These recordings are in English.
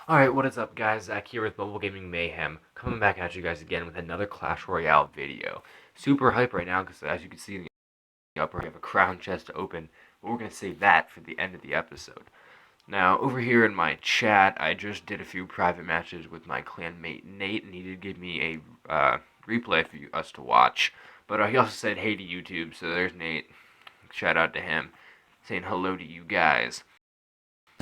Alright, what is up guys? Zach here with Mobile Gaming Mayhem, coming back at you guys again with another Clash Royale video. Super hype right now because as you can see in the upper, we have a crown chest to open, but we're going to save that for the end of the episode. Now, over here in my chat, I just did a few private matches with my clanmate Nate, and he did give me a replay for us to watch. But he also said hey to YouTube, so there's Nate. Shout out to him, saying hello to you guys.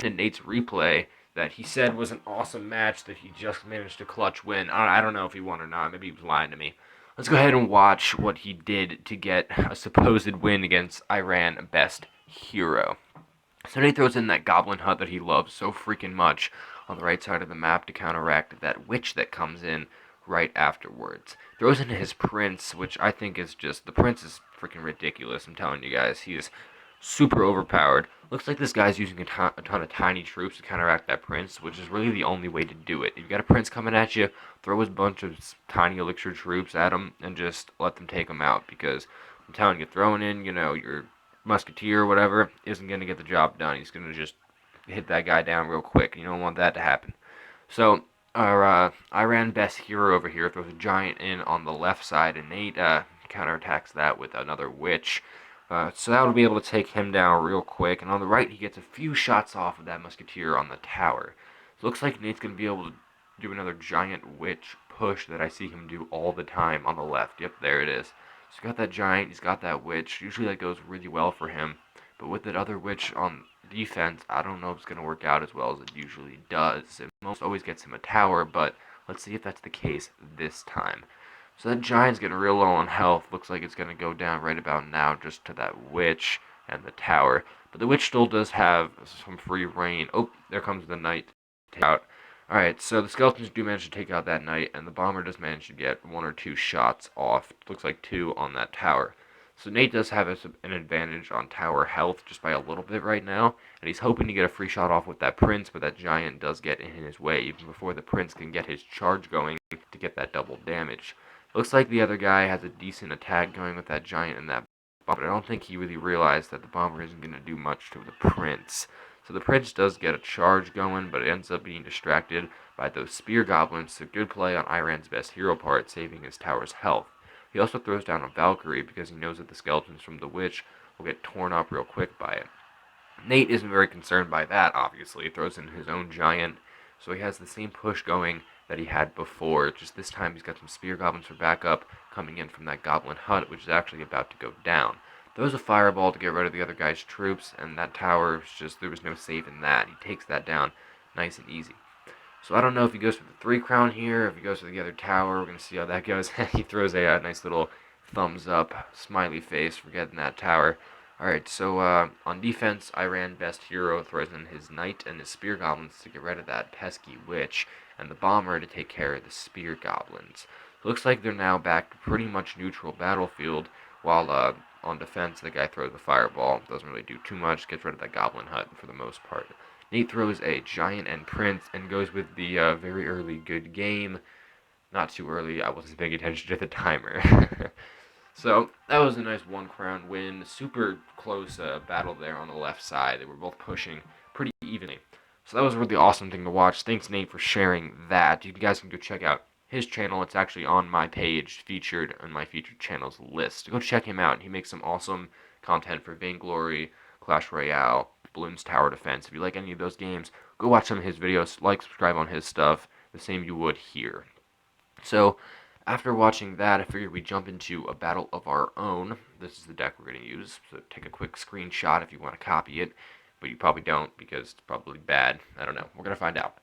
In Nate's replay that he said was an awesome match that he just managed to clutch win. I don't know if he won or not. Maybe he was lying to me. Let's go ahead and watch what he did to get a supposed win against Iran Best Hero. So Nate throws in that goblin hut that he loves so freaking much on the right side of the map to counteract that witch that comes in right afterwards. Throws in his prince, which I think is just, the prince is freaking ridiculous, I'm telling you guys. He is super overpowered. Looks like this guy's using a ton of tiny troops to counteract that prince, which is really the only way to do it. If you got a prince coming at you, throw a bunch of tiny elixir troops at him and just let them take him out, because I'm telling you, throwing in, your musketeer or whatever isn't going to get the job done. He's going to just hit that guy down real quick. You don't want that to happen. So our Iran Best Hero over here throws a giant in on the left side, and Nate counterattacks that with another witch. So that would be able to take him down real quick. And on the right, he gets a few shots off of that musketeer on the tower. So it looks like Nate's going to be able to do another giant witch push that I see him do all the time on the left. Yep, there it is. So he's got that giant, he's got that witch. Usually that goes really well for him. But with that other witch on defense, I don't know if it's going to work out as well as it usually does. It most always gets him a tower, but let's see if that's the case this time. So that giant's getting real low on health. Looks like it's going to go down right about now just to that witch and the tower. But the witch still does have some free reign. Oh, there comes the knight to take out. Alright, so the skeletons do manage to take out that knight, and the bomber does manage to get one or two shots off. Looks like two on that tower. So Nate does have an advantage on tower health just by a little bit right now, and he's hoping to get a free shot off with that prince, but that giant does get in his way even before the prince can get his charge going to get that double damage. Looks like the other guy has a decent attack going with that giant and that bomber, but I don't think he really realized that the bomber isn't going to do much to the prince. So the prince does get a charge going, but it ends up being distracted by those spear goblins, so good play on Iran's Best Hero part, saving his tower's health. He also throws down a Valkyrie because he knows that the skeletons from the witch will get torn up real quick by it. Nate isn't very concerned by that, obviously. He throws in his own giant, so he has the same push going that he had before. Just this time he's got some spear goblins for backup coming in from that goblin hut, which is actually about to go down. Throws a fireball to get rid of the other guy's troops, and that tower is just, there was no saving that. He takes that down nice and easy. So I don't know if he goes for the 3 crown here, if he goes for the other tower. We're going to see how that goes. He throws a nice little thumbs up, smiley face for getting that tower. Alright, so on defense, Iran Best Hero throws in his knight and his spear goblins to get rid of that pesky witch, and the bomber to take care of the spear goblins. So looks like they're now back to pretty much neutral battlefield, while on defense, the guy throws the fireball. Doesn't really do too much, gets rid of that goblin hut for the most part. Nate throws a giant and prince and goes with the very early good game. Not too early, I wasn't paying attention to the timer. So that was a nice 1 crown win. Super close battle there on the left side. They were both pushing pretty evenly. So that was a really awesome thing to watch. Thanks, Nate, for sharing that. You guys can go check out his channel. It's actually on my page, featured on my featured channels list. Go check him out. He makes some awesome content for Vainglory, Clash Royale, Bloons Tower Defense. If you like any of those games, go watch some of his videos. Like, subscribe on his stuff. The same you would here. So after watching that, I figured we'd jump into a battle of our own. This is the deck we're going to use, so take a quick screenshot if you want to copy it, but you probably don't because it's probably bad. I don't know. We're going to find out.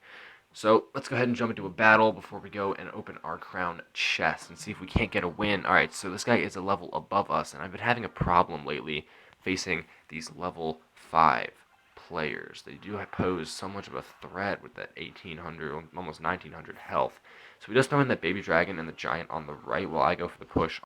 So let's go ahead and jump into a battle before we go and open our crown chest and see if we can't get a win. Alright, so this guy is a level above us, and I've been having a problem lately facing these level 5 players. They do pose so much of a threat with that 1800, almost 1900 health. So we just throw in that baby dragon and the giant on the right while I go for the push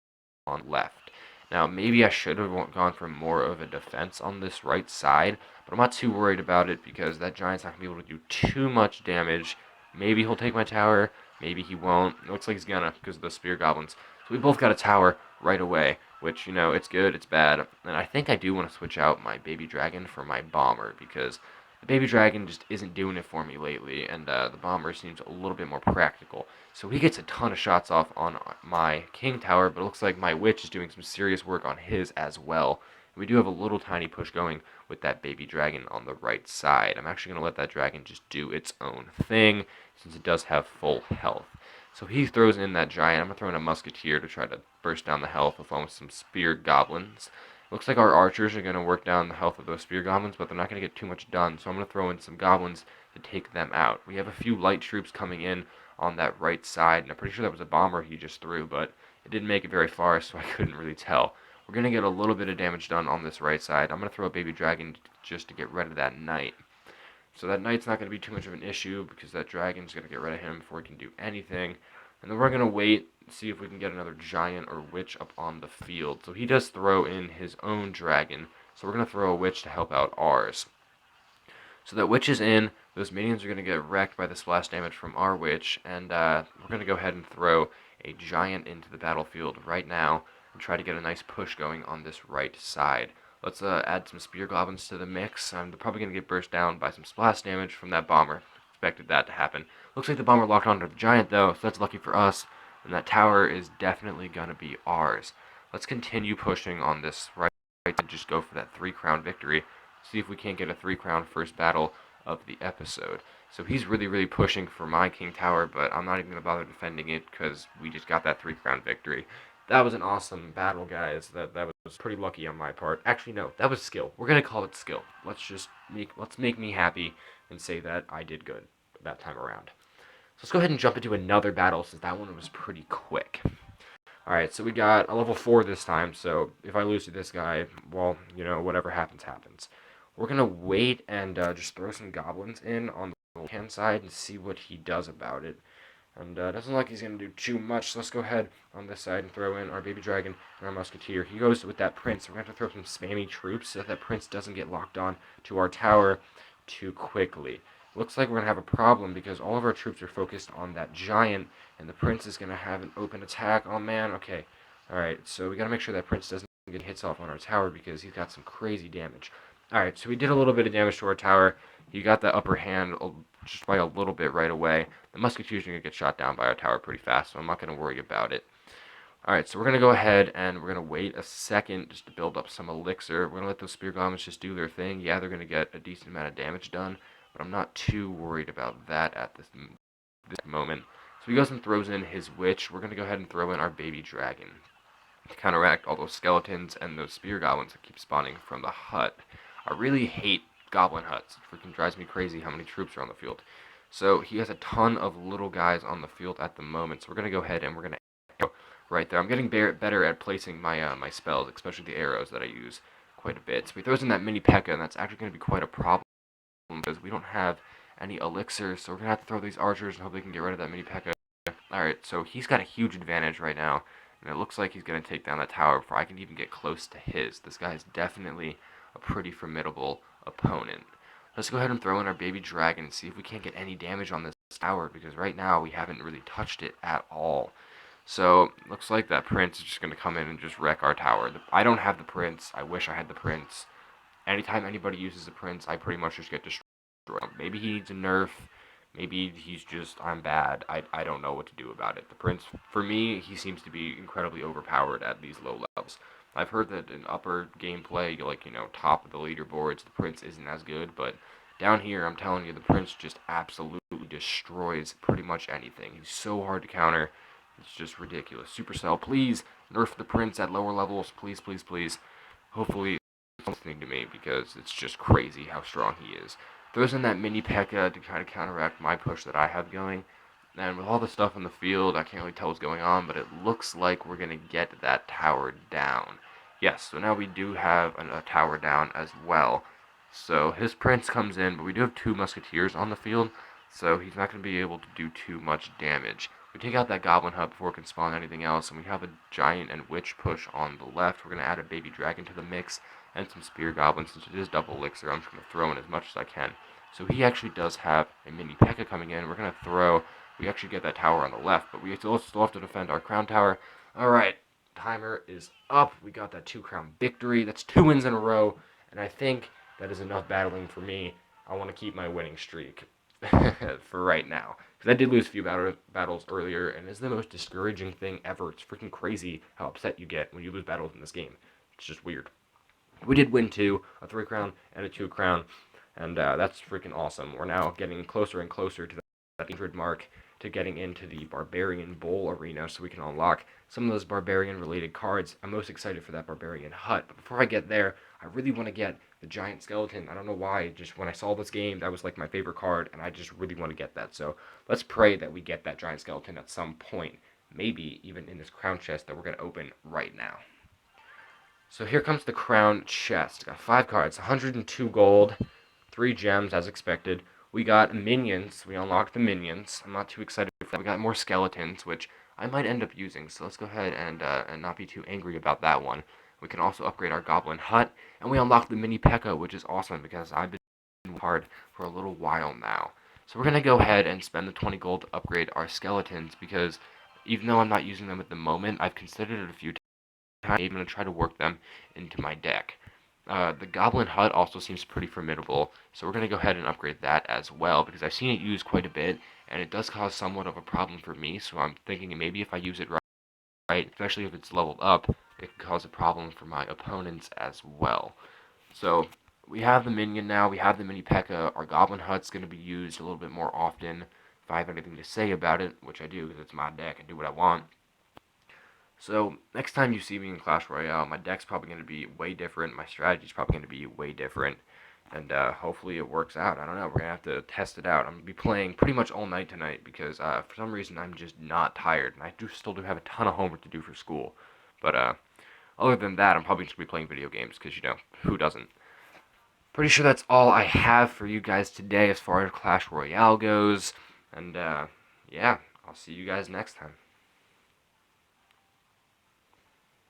on left. Now, maybe I should have gone for more of a defense on this right side, but I'm not too worried about it because that giant's not going to be able to do too much damage. Maybe he'll take my tower, maybe he won't. It looks like he's gonna because of the spear goblins. So we both got a tower right away, which, it's good, it's bad. And I think I do want to switch out my baby dragon for my bomber because The baby dragon just isn't doing it for me lately, and the bomber seems a little bit more practical. So he gets a ton of shots off on my king tower, but it looks like my witch is doing some serious work on his as well. We do have a little tiny push going with that baby dragon on the right side. I'm actually going to let that dragon just do its own thing since it does have full health. So he throws in that giant. I'm going to throw in a musketeer to try to burst down the health along with some spear goblins. Looks like our archers are going to work down the health of those spear goblins, but they're not going to get too much done. So I'm going to throw in some goblins to take them out. We have a few light troops coming in on that right side, and I'm pretty sure that was a bomber he just threw, but it didn't make it very far, so I couldn't really tell. We're going to get a little bit of damage done on this right side. I'm going to throw a baby dragon just to get rid of that knight. So that knight's not going to be too much of an issue because that dragon's going to get rid of him before he can do anything. And then we're going to wait, see if we can get another giant or witch up on the field. So he does throw in his own dragon. So we're going to throw a witch to help out ours. So that witch is in. Those minions are going to get wrecked by the splash damage from our witch. And we're going to go ahead and throw a giant into the battlefield right now and try to get a nice push going on this right side. Let's add some spear goblins to the mix. They're probably going to get burst down by some splash damage from that bomber. Expected that to happen. Looks like the bomber locked onto the giant, though, so that's lucky for us. And that tower is definitely going to be ours. Let's continue pushing on this right and just go for that 3-crown victory. See if we can't get a 3-crown first battle of the episode. So he's really pushing for my king tower, but I'm not even going to bother defending it because we just got that 3-crown victory. That was an awesome battle, guys. That was pretty lucky on my part. Actually, no, that was skill. We're gonna call it skill. Let's make me happy and say that I did good that time around. So let's go ahead and jump into another battle since that one was pretty quick. All right, so we got a level 4 this time. So if I lose to this guy, well, whatever happens, happens. We're gonna wait and just throw some goblins in on the left-hand side and see what he does about it. And doesn't look like he's going to do too much. So let's go ahead on this side and throw in our baby dragon and our musketeer. He goes with that prince. We're going to have to throw some spammy troops so that prince doesn't get locked on to our tower too quickly. Looks like we're going to have a problem because all of our troops are focused on that giant, and the prince is going to have an open attack. Oh, man. Okay. All right. So we got to make sure that prince doesn't get hits off on our tower because he's got some crazy damage. All right. So we did a little bit of damage to our tower. He got the upper hand just by a little bit right away. The musketeers are going to get shot down by our tower pretty fast, so I'm not going to worry about it. Alright, so we're going to go ahead and we're going to wait a second just to build up some elixir. We're going to let those spear goblins just do their thing. Yeah, they're going to get a decent amount of damage done, but I'm not too worried about that at this moment. So he goes and throws in his witch. We're going to go ahead and throw in our baby dragon to counteract all those skeletons and those spear goblins that keep spawning from the hut. I really hate goblin huts. It freaking drives me crazy how many troops are on the field. So he has a ton of little guys on the field at the moment. So we're going to go ahead and we're going to go right there. I'm getting better at placing my my spells, especially the arrows that I use quite a bit. So he throws in that mini P.E.K.K.A. and that's actually going to be quite a problem because we don't have any elixirs. So we're going to have to throw these archers and hope they can get rid of that mini P.E.K.K.A. Alright, so he's got a huge advantage right now. And it looks like he's going to take down that tower before I can even get close to his. This guy is definitely a pretty formidable opponent. Let's go ahead and throw in our baby dragon and see if we can't get any damage on this tower, because right now we haven't really touched it at all. So, looks like that prince is just going to come in and just wreck our tower. I don't have the prince. I wish I had the prince. Anytime anybody uses the prince, I pretty much just get destroyed. Maybe he needs a nerf. Maybe he's just, I'm bad. I don't know what to do about it. The prince, for me, he seems to be incredibly overpowered at these low levels. I've heard that in upper gameplay, like, top of the leaderboards, the prince isn't as good, but down here, I'm telling you, the prince just absolutely destroys pretty much anything. He's so hard to counter. It's just ridiculous. Supercell, please nerf the prince at lower levels. Please, please, please. Hopefully, it's listening to me because it's just crazy how strong he is. Throws in that mini P.E.K.K.A. to kind of counteract my push that I have going. And with all the stuff in the field, I can't really tell what's going on, but it looks like we're going to get that tower down. Yes, so now we do have a tower down as well. So his prince comes in, but we do have 2 musketeers on the field, so he's not going to be able to do too much damage. We take out that goblin hut before it can spawn anything else, and we have a giant and witch push on the left. We're going to add a baby dragon to the mix and some spear goblins. Since it is double elixir, I'm just going to throw in as much as I can. So he actually does have a mini P.E.K.K.A. coming in. We're going to throw. We actually get that tower on the left, but we still have to defend our crown tower. Alright, timer is up. We got that 2-crown victory. That's 2 wins in a row, and I think that is enough battling for me. I want to keep my winning streak for right now. Because I did lose a few battles earlier, and it's the most discouraging thing ever. It's freaking crazy how upset you get when you lose battles in this game. It's just weird. We did win two, a 3 crown and a 2 crown, and that's freaking awesome. We're now getting closer and closer to that 100 mark, to getting into the Barbarian Bowl arena, so we can unlock some of those Barbarian related cards. I'm most excited for that Barbarian Hut, but before I get there, I really want to get the Giant Skeleton. I don't know why, just when I saw this game, that was like my favorite card, and I just really want to get that. So let's pray that we get that Giant Skeleton at some point, maybe even in this crown chest that we're going to open right now. So here comes the crown chest. Got 5 cards, 102 gold, 3 gems as expected. We got minions. We unlocked the minions. I'm not too excited for that. We got more skeletons, which I might end up using. So let's go ahead and not be too angry about that one. We can also upgrade our goblin hut, and we unlocked the mini P.E.K.K.A, which is awesome because I've been hard for a little while now. So we're gonna go ahead and spend the 20 gold to upgrade our skeletons because even though I'm not using them at the moment, I've considered it a few times. I'm going to try to work them into my deck. The Goblin Hut also seems pretty formidable, so we're going to go ahead and upgrade that as well, because I've seen it used quite a bit, and it does cause somewhat of a problem for me, so I'm thinking maybe if I use it right, especially if it's leveled up, it can cause a problem for my opponents as well. So, we have the minion now, we have the mini P.E.K.K.A, our Goblin Hut's going to be used a little bit more often if I have anything to say about it, which I do, because it's my deck, I do what I want. So, next time you see me in Clash Royale, my deck's probably going to be way different, my strategy's probably going to be way different, and hopefully it works out. I don't know, we're going to have to test it out. I'm going to be playing pretty much all night tonight because for some reason I'm just not tired, and I still do have a ton of homework to do for school. But other than that, I'm probably just going to be playing video games because, you know, who doesn't? Pretty sure that's all I have for you guys today as far as Clash Royale goes, and yeah, I'll see you guys next time.